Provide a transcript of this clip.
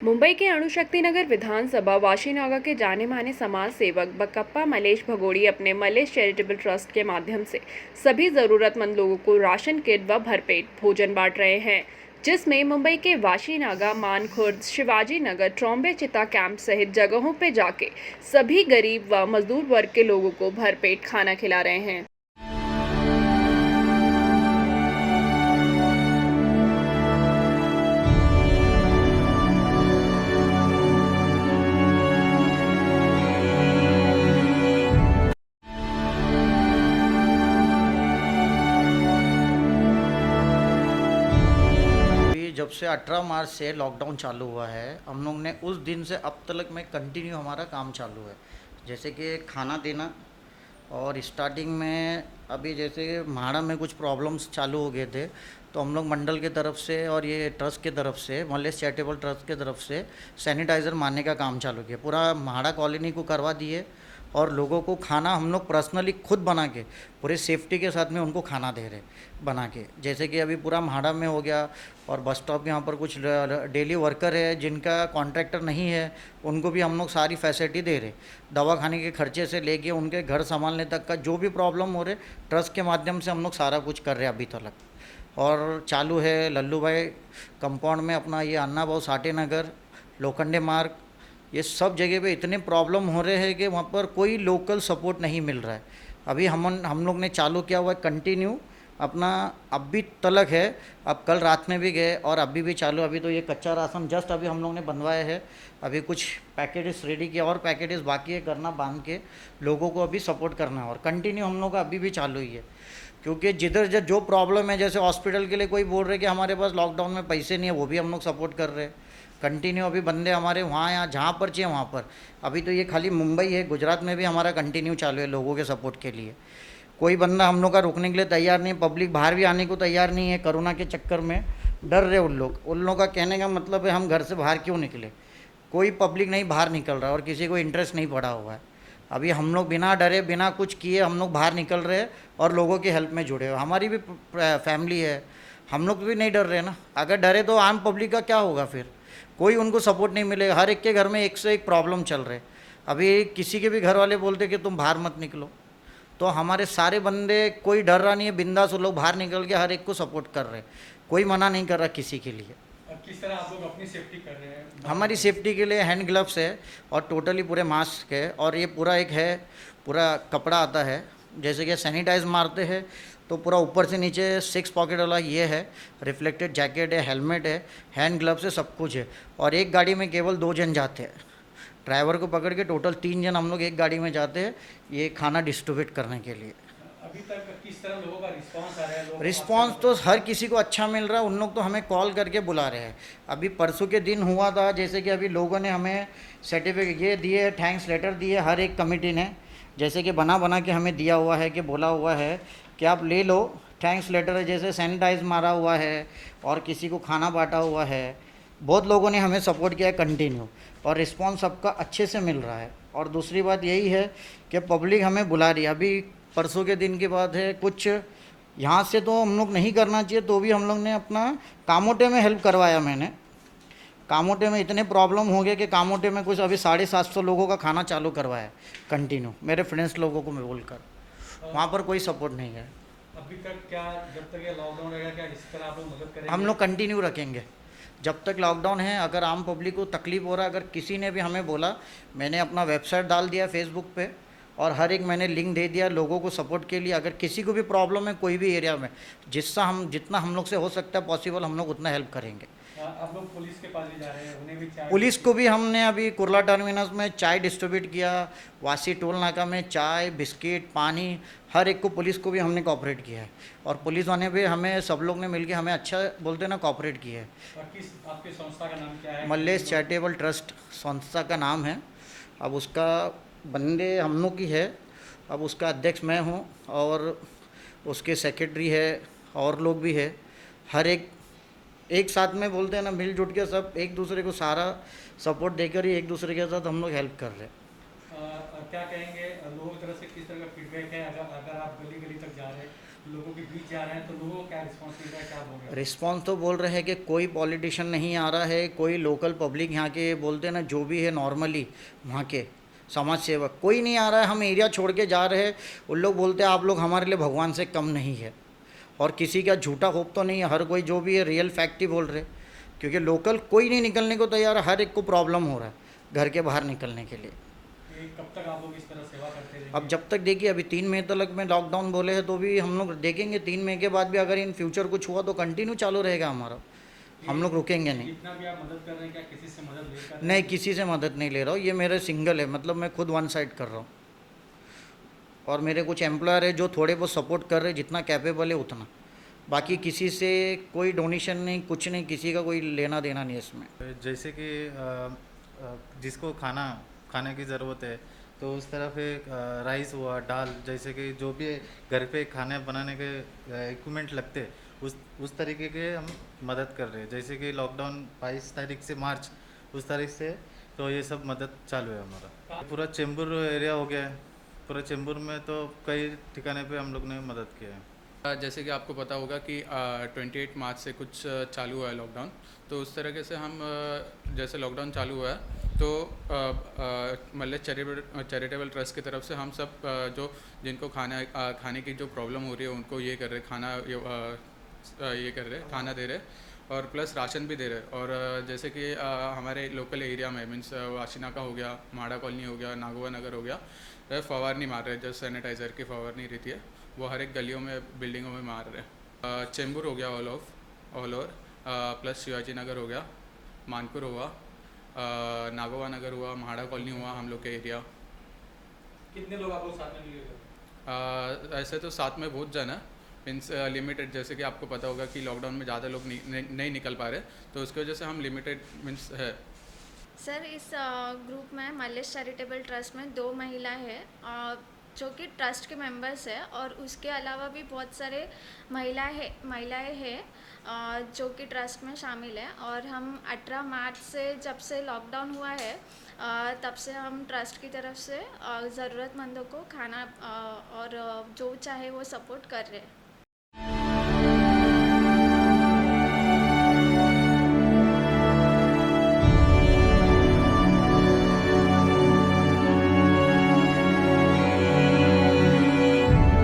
मुंबई के अणुशक्ति नगर विधानसभा वाशीनागा के जाने माने समाज सेवक बकप्पा मलेश भगोड़ी अपने मलेश चैरिटेबल ट्रस्ट के माध्यम से सभी जरूरतमंद लोगों को राशन किट व भरपेट भोजन बांट रहे हैं, जिसमें मुंबई के वाशीनागा, मानखुर्द, शिवाजी नगर, ट्रॉम्बे चिता कैंप सहित जगहों पर जाके सभी गरीब व मजदूर वर्ग के लोगों को भरपेट खाना खिला रहे हैं। अभी जब से 18 मार्च से लॉकडाउन चालू हुआ है, हम लोग ने उस दिन से अब तक में कंटिन्यू हमारा काम चालू है। जैसे कि खाना देना, और स्टार्टिंग में अभी जैसे म्हाड़ा में कुछ प्रॉब्लम्स चालू हो गए थे, तो हम लोग मंडल के तरफ से और ये ट्रस्ट के तरफ से, मलेश चैरिटेबल ट्रस्ट के तरफ से सैनिटाइज़र मारने का काम चालू किया। पूरा म्हाड़ा कॉलोनी को करवा दिए और लोगों को खाना हम लोग पर्सनली खुद बना के पूरे सेफ्टी के साथ में उनको खाना दे रहे बना के। जैसे कि अभी पूरा म्हाड़ा में हो गया, और बस स्टॉप यहाँ पर कुछ डेली वर्कर है जिनका कॉन्ट्रैक्टर नहीं है, उनको भी हम लोग सारी फैसिलिटी दे रहे। दवा खाने के खर्चे से लेके उनके घर संभालने तक का जो भी प्रॉब्लम हो रहे, ट्रस्ट के माध्यम से हम लोग सारा कुछ कर रहे हैं अभी तक। और चालू है लल्लू भाई कंपाउंड में अपना ये अन्ना भाऊ साठे नगर, लोखंडे मार्ग, ये सब जगह पे इतने प्रॉब्लम हो रहे हैं कि वहाँ पर कोई लोकल सपोर्ट नहीं मिल रहा है। अभी हम लोग ने चालू किया हुआ है कंटिन्यू अपना, अब भी तलक है, अब कल रात में भी गए और अभी भी चालू। अभी तो ये कच्चा राशन जस्ट अभी हम लोग ने बनवाया है, अभी कुछ पैकेट्स रेडी किया और पैकेट्स बाकी है करना, बांध के लोगों को अभी सपोर्ट करना है। और कंटिन्यू हम लोग का अभी भी चालू ही है, क्योंकि जिधर जो प्रॉब्लम है, जैसे हॉस्पिटल के लिए कोई बोल रहे कि हमारे पास लॉकडाउन में पैसे नहीं है, वो भी हम लोग सपोर्ट कर रहे हैं कंटिन्यू। अभी बंदे हमारे वहाँ यहाँ जहाँ पर चाहिए वहाँ पर, अभी तो ये खाली मुंबई है, गुजरात में भी हमारा कंटिन्यू चालू है लोगों के सपोर्ट के लिए। कोई बंदा हम लोग का रुकने के लिए तैयार नहीं, पब्लिक बाहर भी आने को तैयार नहीं है। कोरोना के चक्कर में डर रहे उन लोगों का कहने का मतलब है हम घर से बाहर क्यों निकले। कोई पब्लिक नहीं बाहर निकल रहा और किसी को इंटरेस्ट नहीं पड़ा हुआ है। अभी हम लोग बिना डरे बिना कुछ किए हम लोग बाहर निकल रहे हैं और लोगों की हेल्प में जुड़े हुए। हमारी भी फैमिली है, हम लोग भी नहीं डर रहे ना। अगर डरे तो आम पब्लिक का क्या होगा फिर, कोई उनको सपोर्ट नहीं मिलेगा। हर एक के घर में एक से एक प्रॉब्लम चल रहे। अभी किसी के भी घर वाले बोलते कि तुम बाहर मत निकलो, तो हमारे सारे बंदे कोई डर रहा नहीं है, बिंदास लोग बाहर निकल के हर एक को सपोर्ट कर रहे, कोई मना नहीं कर रहा किसी के लिए। किस तरह आप लोग अपनी सेफ्टी कर रहे हैं? हमारी सेफ्टी के लिए हैंड ग्लव्स है और टोटली पूरे मास्क है, और ये पूरा एक है पूरा कपड़ा आता है, जैसे कि सैनिटाइज मारते हैं तो पूरा ऊपर से नीचे 6 पॉकेट वाला ये है, रिफ्लेक्टेड जैकेट है, हेलमेट है, हैंड ग्लव्स है, सब कुछ है। और एक गाड़ी में केवल 2 जन जाते हैं, ड्राइवर को पकड़ के टोटल 3 जन हम लोग एक गाड़ी में जाते हैं ये खाना डिस्ट्रीब्यूट करने के लिए। अभी तक किस तरह लोगों का रिस्पांस आ रहा है? रिस्पांस तो हर किसी को अच्छा मिल रहा है, उन लोग तो हमें कॉल करके बुला रहे हैं। अभी परसों के दिन हुआ था, जैसे कि अभी लोगों ने हमें सर्टिफिकेट ये दिए, थैंक्स लेटर दिए, हर एक कमेटी ने जैसे कि बना के हमें दिया हुआ है कि बोला हुआ है कि आप ले लो, थैंक्स लेटर है, जैसे सैनिटाइज मारा हुआ है और किसी को खाना बांटा हुआ है। बहुत लोगों ने हमें सपोर्ट किया है कंटिन्यू, और रिस्पांस सबका अच्छे से मिल रहा है। और दूसरी बात यही है कि पब्लिक हमें बुला रही है। अभी परसों के दिन की बात है, कुछ यहाँ से तो हम लोग नहीं करना चाहिए, तो भी हम लोग ने अपना कामोटे में हेल्प करवाया। मैंने कामोटे में इतने प्रॉब्लम हो गए कि कामोटे में कुछ अभी 750 लोगों का खाना चालू करवाया कंटिन्यू, मेरे फ्रेंड्स लोगों को मैं बोलकर। वहाँ पर कोई सपोर्ट नहीं है। अभी तक क्या, जब तक ये लॉकडाउन रहेगा, क्या इस तरह आप लोग मदद करेंगे? हम लोग कंटिन्यू रखेंगे जब तक लॉकडाउन है। अगर आम पब्लिक को तकलीफ हो रहा है, अगर किसी ने भी हमें बोला, मैंने अपना वेबसाइट डाल दिया फेसबुक पे, और हर एक मैंने लिंक दे दिया लोगों को सपोर्ट के लिए। अगर किसी को भी प्रॉब्लम है कोई भी एरिया में, जितना हम लोग से हो सकता है पॉसिबल, हम लोग उतना हेल्प करेंगे। आप लोग पुलिस के पास भी जा रहे हैं, उन्हें भी चाय? पुलिस को भी हमने अभी कुर्ला टर्मिनस में चाय डिस्ट्रीब्यूट किया, वासी टोल नाका में चाय, बिस्किट, पानी, हर एक को, पुलिस को भी हमने कॉपरेट किया है। और पुलिस वाले भी हमें, सब लोग ने मिलकर हमें अच्छा बोलते ना कॉपरेट किया है। और किस आपकी संस्था का नाम क्या है? मलेश चैरिटेबल ट्रस्ट संस्था का नाम है। अब उसका बंदे हम लोग की है, अब उसका अध्यक्ष मैं हूँ और उसके सेक्रेटरी है और लोग भी है। हर एक साथ में बोलते हैं ना, मिलजुल के सब एक दूसरे को सारा सपोर्ट देकर ही एक दूसरे के साथ हम लोग हेल्प कर रहे हैं। क्या कहेंगे लोगों की तरफ से, किस तरह का फीडबैक है? अगर आप गली गली तक जा रहे हैं? लोगों के बीच जा रहे हैं, तो लोगों को क्या रिस्पॉन्स मिल रहा है, क्या बोल रहे हैं? रिस्पॉन्स तो बोल रहे हैं कि कोई पॉलिटिशियन नहीं आ रहा है, कोई लोकल पब्लिक यहाँ के बोलते हैं ना जो भी है नॉर्मली वहाँ के समाज सेवक कोई नहीं आ रहा है। हम एरिया छोड़ के जा रहे हैं, उन लोग बोलते हैं आप लोग हमारे लिए भगवान से कम नहीं है। और किसी का झूठा होप तो नहीं है, हर कोई जो भी है रियल फैक्ट ही बोल रहे, क्योंकि लोकल कोई नहीं निकलने को तैयार है, हर एक को प्रॉब्लम हो रहा है घर के बाहर निकलने के लिए। ये कब तक आप लोग इस तरह सेवा करते रहेंगे? अब जब तक देखिए, अभी 3 मई तक में लॉकडाउन बोले हैं, तो भी हम लोग देखेंगे 3 मई के बाद भी अगर इन फ्यूचर कुछ हुआ तो कंटिन्यू चालू रहेगा हमारा, हम लोग रुकेंगे नहीं। जितना भी आप मदद कर रहे हैं, क्या किसी से मदद लेकर? नहीं, किसी से मदद नहीं ले रहा हूँ, ये मेरे सिंगल है, मतलब मैं खुद वन साइड कर रहा हूँ। और मेरे कुछ एम्प्लॉयर है जो थोड़े बहुत सपोर्ट कर रहे हैं, जितना कैपेबल है उतना। बाकी किसी से कोई डोनेशन नहीं, कुछ नहीं, किसी का कोई लेना देना नहीं है इसमें। जैसे कि जिसको खाने की ज़रूरत है तो उस तरफ राइस हुआ, दाल, जैसे कि जो भी घर पे खाने बनाने के इक्विपमेंट लगते उस तरीके के हम मदद कर रहे हैं। जैसे कि लॉकडाउन 22 तारीख से मार्च उस तारीख से तो ये सब मदद चालू है हमारा। पूरा चेंबूर एरिया हो गया है, पूरा चेंबूर में तो कई ठिकाने पे हम लोग ने मदद किया है। जैसे कि आपको पता होगा कि 28 मार्च से कुछ चालू हुआ है लॉकडाउन, तो उस तरीके से हम जैसे लॉकडाउन चालू हुआ है तो मल्लेश चैरिटेबल ट्रस्ट की तरफ से हम सब जो जिनको खाने की जो प्रॉब्लम हो रही है उनको ये कर रहे खाना दे रहे और प्लस राशन भी दे रहे। और जैसे कि हमारे लोकल एरिया में मीन्स वाशिना का हो गया, माड़ा कॉलोनी हो गया, नागोवा नगर हो गया, फवारनी मार रहे हैं, जो सैनिटाइज़र की फवारनी रहती है वो हर एक गलियों में बिल्डिंगों में मार रहे हैं। चेंबूर हो गया all over, plus Shivaji Nagar हो गया, मानपुर हुआ, नागोवा नगर हुआ, म्हाड़ा कॉलोनी हुआ, हम लोग के एरिया। कितने लोग आप लोग साथ में मिले? ऐसे तो साथ में बहुत जन है, मीन्स लिमिटेड। जैसे कि आपको पता होगा कि लॉकडाउन में ज़्यादा लोग नहीं निकल पा रहे, तो उसकी वजह से हम लिमिटेड मीन्स है। सर, इस ग्रुप में मल्लेश चैरिटेबल ट्रस्ट में 2 महिला है जो कि ट्रस्ट के मेंबर्स है, और उसके अलावा भी बहुत सारे महिलाएं हैं जो कि ट्रस्ट में शामिल है। और हम 18 मार्च से जब से लॉकडाउन हुआ है तब से हम ट्रस्ट की तरफ से ज़रूरतमंदों को खाना और जो चाहे वो सपोर्ट कर रहे हैं।